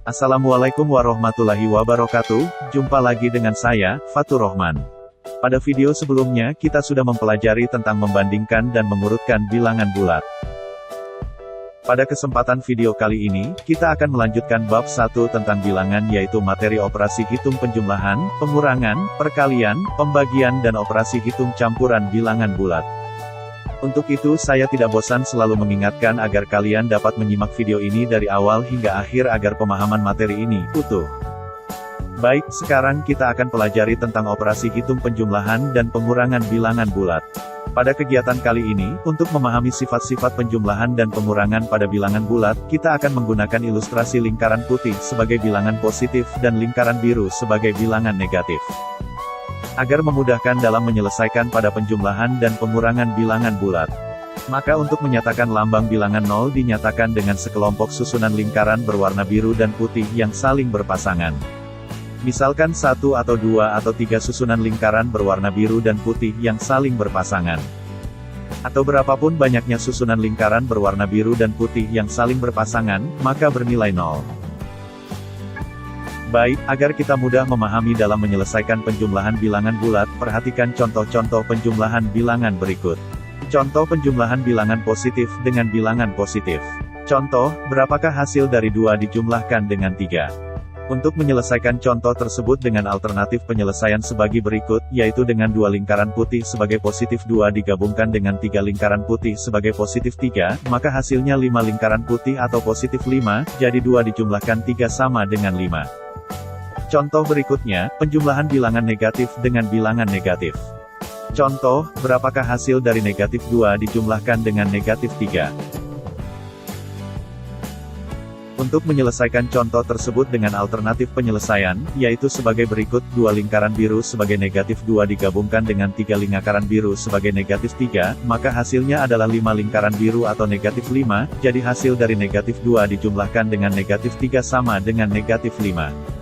Assalamualaikum warahmatullahi wabarakatuh, jumpa lagi dengan saya, Fatur Rahman. Pada video sebelumnya kita sudah mempelajari tentang membandingkan dan mengurutkan bilangan bulat. Pada kesempatan video kali ini, kita akan melanjutkan bab 1 tentang bilangan yaitu materi operasi hitung penjumlahan, pengurangan, perkalian, pembagian dan operasi hitung campuran bilangan bulat. Untuk itu saya tidak bosan selalu mengingatkan agar kalian dapat menyimak video ini dari awal hingga akhir agar pemahaman materi ini utuh. Baik, sekarang kita akan pelajari tentang operasi hitung penjumlahan dan pengurangan bilangan bulat. Pada kegiatan kali ini, untuk memahami sifat-sifat penjumlahan dan pengurangan pada bilangan bulat, kita akan menggunakan ilustrasi lingkaran putih sebagai bilangan positif dan lingkaran biru sebagai bilangan negatif. Agar memudahkan dalam menyelesaikan pada penjumlahan dan pengurangan bilangan bulat. Maka untuk menyatakan lambang bilangan 0 dinyatakan dengan sekelompok susunan lingkaran berwarna biru dan putih yang saling berpasangan. Misalkan 1 atau 2 atau 3 susunan lingkaran berwarna biru dan putih yang saling berpasangan. Atau berapapun banyaknya susunan lingkaran berwarna biru dan putih yang saling berpasangan, maka bernilai 0. Baik, agar kita mudah memahami dalam menyelesaikan penjumlahan bilangan bulat, perhatikan contoh-contoh penjumlahan bilangan berikut. Contoh penjumlahan bilangan positif dengan bilangan positif. Contoh, berapakah hasil dari 2 dijumlahkan dengan 3? Untuk menyelesaikan contoh tersebut dengan alternatif penyelesaian sebagai berikut, yaitu dengan 2 lingkaran putih sebagai positif 2 digabungkan dengan 3 lingkaran putih sebagai positif 3, maka hasilnya 5 lingkaran putih atau positif 5, jadi 2 dijumlahkan 3 sama dengan 5. Contoh berikutnya, penjumlahan bilangan negatif dengan bilangan negatif. Contoh, berapakah hasil dari negatif 2 dijumlahkan dengan negatif 3? Untuk menyelesaikan contoh tersebut dengan alternatif penyelesaian, yaitu sebagai berikut, 2 lingkaran biru sebagai negatif 2 digabungkan dengan 3 lingkaran biru sebagai negatif 3, maka hasilnya adalah 5 lingkaran biru atau negatif 5, jadi hasil dari negatif 2 dijumlahkan dengan negatif 3 sama dengan negatif 5.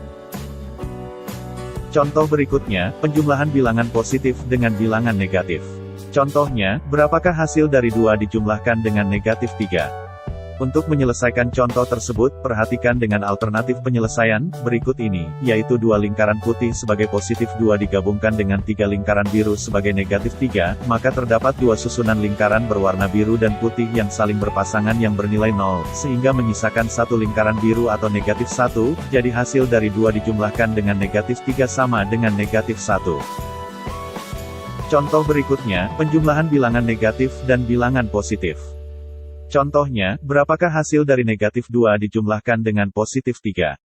Contoh berikutnya, penjumlahan bilangan positif dengan bilangan negatif. Contohnya, berapakah hasil dari 2 dijumlahkan dengan negatif 3? Untuk menyelesaikan contoh tersebut, perhatikan dengan alternatif penyelesaian, berikut ini, yaitu 2 lingkaran putih sebagai positif 2 digabungkan dengan 3 lingkaran biru sebagai negatif 3, maka terdapat 2 susunan lingkaran berwarna biru dan putih yang saling berpasangan yang bernilai 0, sehingga menyisakan 1 lingkaran biru atau negatif 1, jadi hasil dari 2 dijumlahkan dengan negatif 3 sama dengan negatif 1. Contoh berikutnya, penjumlahan bilangan negatif dan bilangan positif. Contohnya, berapakah hasil dari negatif 2 dijumlahkan dengan positif 3?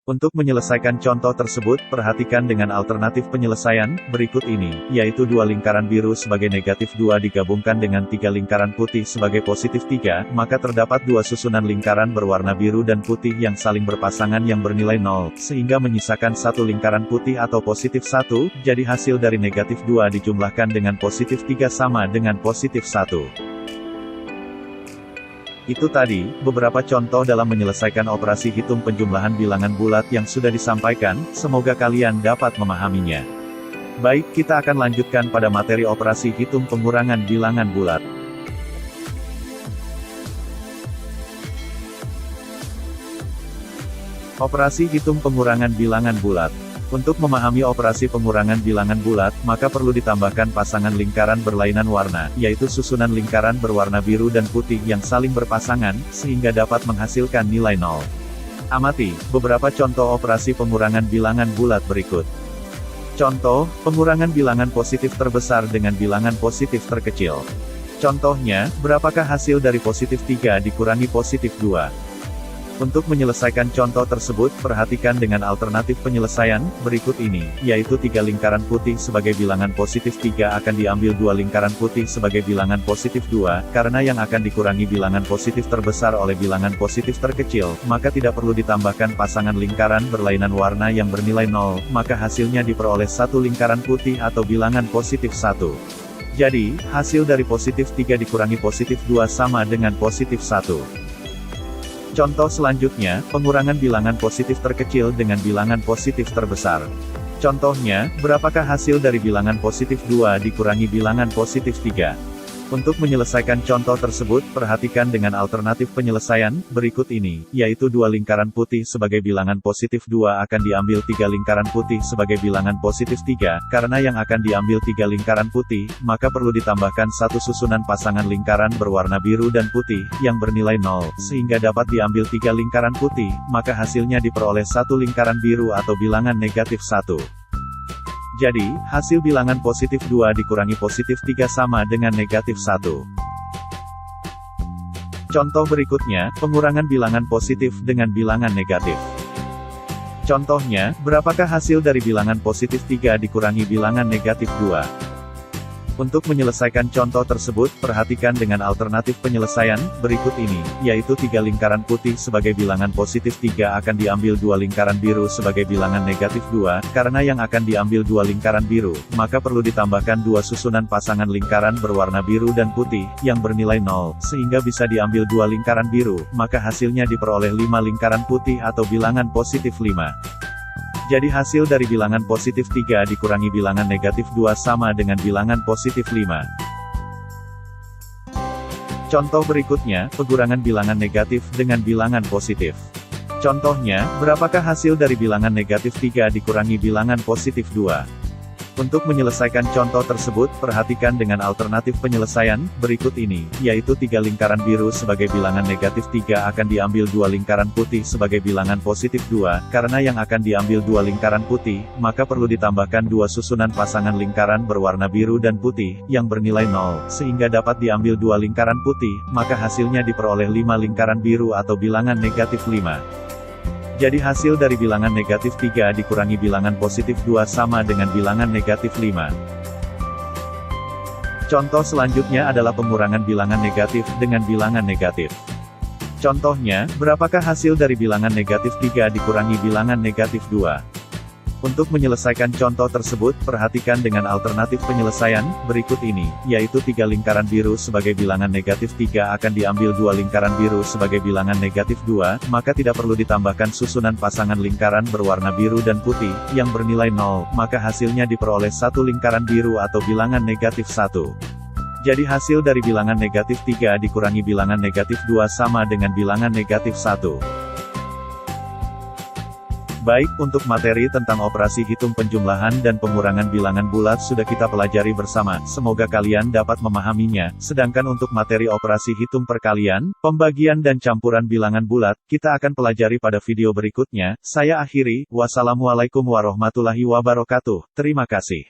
Untuk menyelesaikan contoh tersebut, perhatikan dengan alternatif penyelesaian, berikut ini, yaitu 2 lingkaran biru sebagai negatif 2 digabungkan dengan 3 lingkaran putih sebagai positif 3, maka terdapat 2 susunan lingkaran berwarna biru dan putih yang saling berpasangan yang bernilai 0, sehingga menyisakan 1 lingkaran putih atau positif 1, jadi hasil dari negatif 2 dijumlahkan dengan positif 3 sama dengan positif 1. Itu tadi, beberapa contoh dalam menyelesaikan operasi hitung penjumlahan bilangan bulat yang sudah disampaikan, semoga kalian dapat memahaminya. Baik, kita akan lanjutkan pada materi operasi hitung pengurangan bilangan bulat. Operasi hitung pengurangan bilangan bulat. Untuk memahami operasi pengurangan bilangan bulat, maka perlu ditambahkan pasangan lingkaran berlainan warna, yaitu susunan lingkaran berwarna biru dan putih yang saling berpasangan, sehingga dapat menghasilkan nilai 0. Amati, beberapa contoh operasi pengurangan bilangan bulat berikut. Contoh, pengurangan bilangan positif terbesar dengan bilangan positif terkecil. Contohnya, berapakah hasil dari positif 3 dikurangi positif 2? Untuk menyelesaikan contoh tersebut, perhatikan dengan alternatif penyelesaian, berikut ini, yaitu 3 lingkaran putih sebagai bilangan positif 3 akan diambil 2 lingkaran putih sebagai bilangan positif 2, karena yang akan dikurangi bilangan positif terbesar oleh bilangan positif terkecil, maka tidak perlu ditambahkan pasangan lingkaran berlainan warna yang bernilai 0, maka hasilnya diperoleh 1 lingkaran putih atau bilangan positif 1. Jadi, hasil dari positif 3 dikurangi positif 2 sama dengan positif 1. Contoh selanjutnya, pengurangan bilangan positif terkecil dengan bilangan positif terbesar. Contohnya, berapakah hasil dari bilangan positif 2 dikurangi bilangan positif 3? Untuk menyelesaikan contoh tersebut, perhatikan dengan alternatif penyelesaian berikut ini, yaitu 2 lingkaran putih sebagai bilangan positif 2 akan diambil 3 lingkaran putih sebagai bilangan positif 3, karena yang akan diambil 3 lingkaran putih, maka perlu ditambahkan satu susunan pasangan lingkaran berwarna biru dan putih, yang bernilai 0, sehingga dapat diambil 3 lingkaran putih, maka hasilnya diperoleh satu lingkaran biru atau bilangan negatif 1. Jadi, hasil bilangan positif 2 dikurangi positif 3 sama dengan negatif 1. Contoh berikutnya, pengurangan bilangan positif dengan bilangan negatif. Contohnya, berapakah hasil dari bilangan positif 3 dikurangi bilangan negatif 2? Untuk menyelesaikan contoh tersebut, perhatikan dengan alternatif penyelesaian berikut ini, yaitu 3 lingkaran putih sebagai bilangan positif 3 akan diambil 2 lingkaran biru sebagai bilangan negatif 2, karena yang akan diambil 2 lingkaran biru, maka perlu ditambahkan 2 susunan pasangan lingkaran berwarna biru dan putih, yang bernilai 0, sehingga bisa diambil 2 lingkaran biru, maka hasilnya diperoleh 5 lingkaran putih atau bilangan positif 5. Jadi hasil dari bilangan positif 3 dikurangi bilangan negatif 2 sama dengan bilangan positif 5. Contoh berikutnya, pengurangan bilangan negatif dengan bilangan positif. Contohnya, berapakah hasil dari bilangan negatif 3 dikurangi bilangan positif 2? Untuk menyelesaikan contoh tersebut, perhatikan dengan alternatif penyelesaian berikut ini, yaitu 3 lingkaran biru sebagai bilangan negatif 3 akan diambil 2 lingkaran putih sebagai bilangan positif 2, karena yang akan diambil 2 lingkaran putih, maka perlu ditambahkan 2 susunan pasangan lingkaran berwarna biru dan putih, yang bernilai 0, sehingga dapat diambil 2 lingkaran putih, maka hasilnya diperoleh 5 lingkaran biru atau bilangan negatif 5. Jadi hasil dari bilangan negatif 3 dikurangi bilangan positif 2 sama dengan bilangan negatif 5. Contoh selanjutnya adalah pengurangan bilangan negatif dengan bilangan negatif. Contohnya, berapakah hasil dari bilangan negatif 3 dikurangi bilangan negatif 2? Untuk menyelesaikan contoh tersebut, perhatikan dengan alternatif penyelesaian berikut ini, yaitu 3 lingkaran biru sebagai bilangan negatif 3 akan diambil 2 lingkaran biru sebagai bilangan negatif 2, maka tidak perlu ditambahkan susunan pasangan lingkaran berwarna biru dan putih, yang bernilai 0, maka hasilnya diperoleh satu lingkaran biru atau bilangan negatif 1. Jadi hasil dari bilangan negatif 3 dikurangi bilangan negatif 2 sama dengan bilangan negatif 1. Baik, untuk materi tentang operasi hitung penjumlahan dan pengurangan bilangan bulat sudah kita pelajari bersama, semoga kalian dapat memahaminya. Sedangkan untuk materi operasi hitung perkalian, pembagian dan campuran bilangan bulat, kita akan pelajari pada video berikutnya. Saya akhiri, wassalamualaikum warahmatullahi wabarakatuh, terima kasih.